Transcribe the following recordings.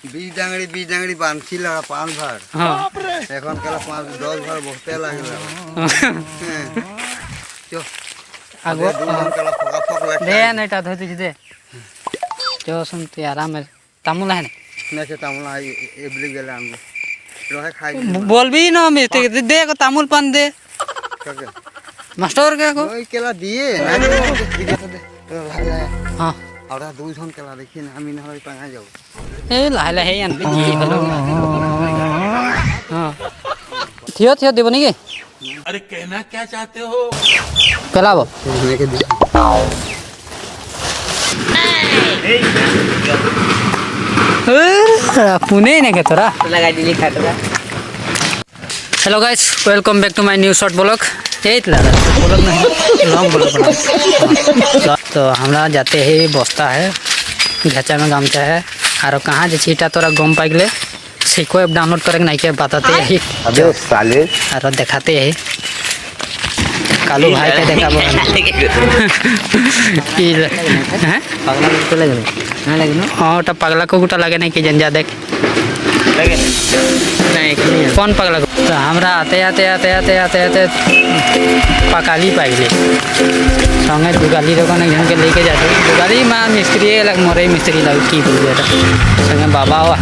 बीज डांगड़ी बांधছিল 5 ভার এখন কেলা 5-10 ভার বসতে লাগে চো আগো কেলা ফকা ফক লাগে দে নেটা ধইতে দে চো শুনতে আরাম তামুল है না সে তামুল এবলি গেলে আমি রহে খাই बोलबी ना मैं दे को तामुल पान दे কাকে मास्टर के को ওই কেলা দিয়ে না দে हां ওরা দুইজন কেলা দেখি না আমি না হয় পাঙা যাব ए लाहे लाहे यान बे जी हलो हां थियो थियो देबो नहीं के अरे कहना क्या चाहते हो पेलाबो लेके दे पुणे ने के तोरा लगा दिली खाटला। Hello guys welcome back to my new short blog एट लगा ब्लॉग नहीं लॉन्ग ब्लॉग बना तो हमरा जाते ही बस्ता है घाचा में गामचा है और कहाँ जे चीटा तोरा गम पाई गले सीखो ऐप डाउनलोड करे नहीं के बताते ही अबे साले और दिखाते ही कालू भाई के देखा बोल की हैं पगला को लगे ना लगे ना हां टा पगला को गुटा लगे नहीं कि जंजा देख लगे नहीं कौन पगला को तो हमरा आते पकाली पाइले संगे दुगाली दोकान घेन के लेके जाते दुगाली माँ मिस्त्री लग मोरे मिस्त्री लग की बोल जाता संगे बाबा हो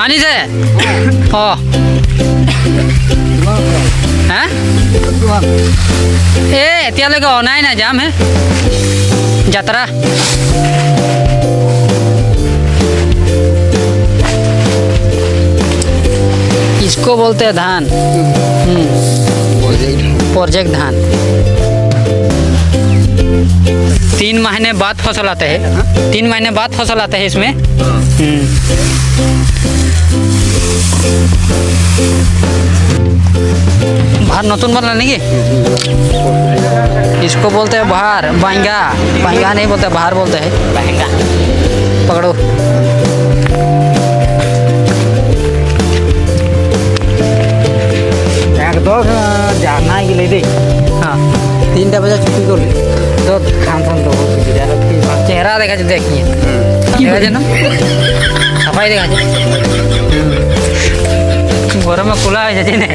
आनी से ओ हैं ए एतियालेके अनाई ना जाम है यात्रा इसको बोलते हैं धान प्रोजेक्ट धान 3 महीने बाद फसल आते हैं 3 महीने बाद फसल आते हैं इसमें भार नतून बना नहीं इसको बोलते हैं भार बांगा बांगा नहीं बोलते भार बोलते हैं बहंगा पकड़ो एकदम जाना है कि ले दे हाँ 3टा बजे छुट्टी कर ली तो खान खान तो चेहरा देखा देखिए देखा ना सफाई देखा घर में खुला है जैसे ने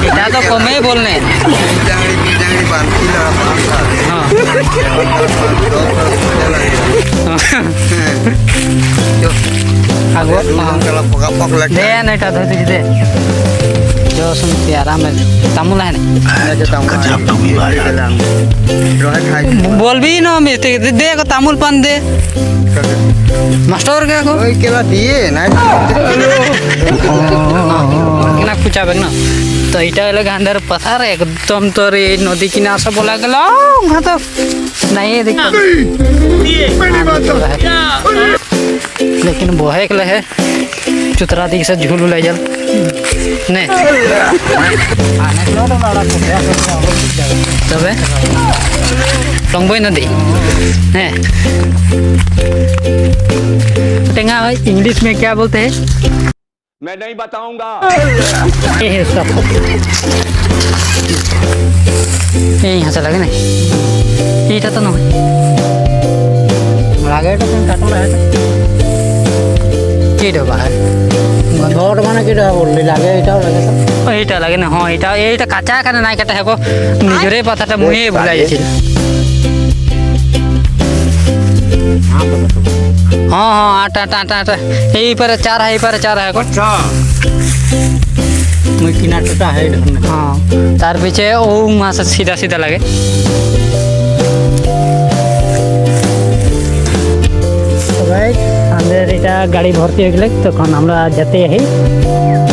इतना तो कम ही बोलने बीज डांगड़ी बांधছিল 5 ভার हाँ চো आगो দুইজন কেলা ফকা ফক লাগে दे नेटा धोते दे जो सुनते आराम में तामुल है না সে তামুল গেলে আমি রহে খাই बोलबी ना मैं दे को तामुल पान दे কাকে मास्टर के को ওই কেলা দিয়ে না किना पूछा ना तो इटा लगे अंदर पथर एकदम तो रे नदी किनार से बोला गलो वहाँ तो नहीं दिक्कत लेकिन बोहे के है चुतरा दी से झूल ले जल नहीं तबे टंगबई नदी है टेंगा इंग्लिश में क्या बोलते हैं मैं नहीं बताऊंगा ये है सब ये यहाँ से लगे नहीं ये तो नहीं लगे तो काटो रहे ये तो बाहर घर माने कि बोल लगे एटाও लगे तो এইটা লাগে না হ্যাঁ এইটা কাঁচা কানে নাই কাটা হবো নিজরে পাতাটা মুহে ভুলাই যাচ্ছিল हाँ हाँ आटा आटा आटा आटा यही पर 4 है यही पर 4 है अच्छा मैं किना टटा है ढंग हाँ तार पीछे ओ वहाँ से सीधा सीधा लगे तो भाई अंदर इटा गाड़ी भर्ती हो गए तो हमरा जाते हैं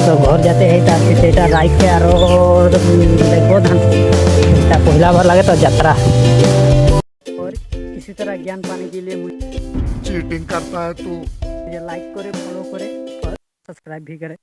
तो घर जाते हैं तार पीछे इटा राइट के और देखो धान इटा पहला बार लगे तो यात्रा और इसी तरह ज्ञान पाने के लिए मुझे चीटिंग करता है तू लाइक करे फॉलो करे और सब्सक्राइब भी करे।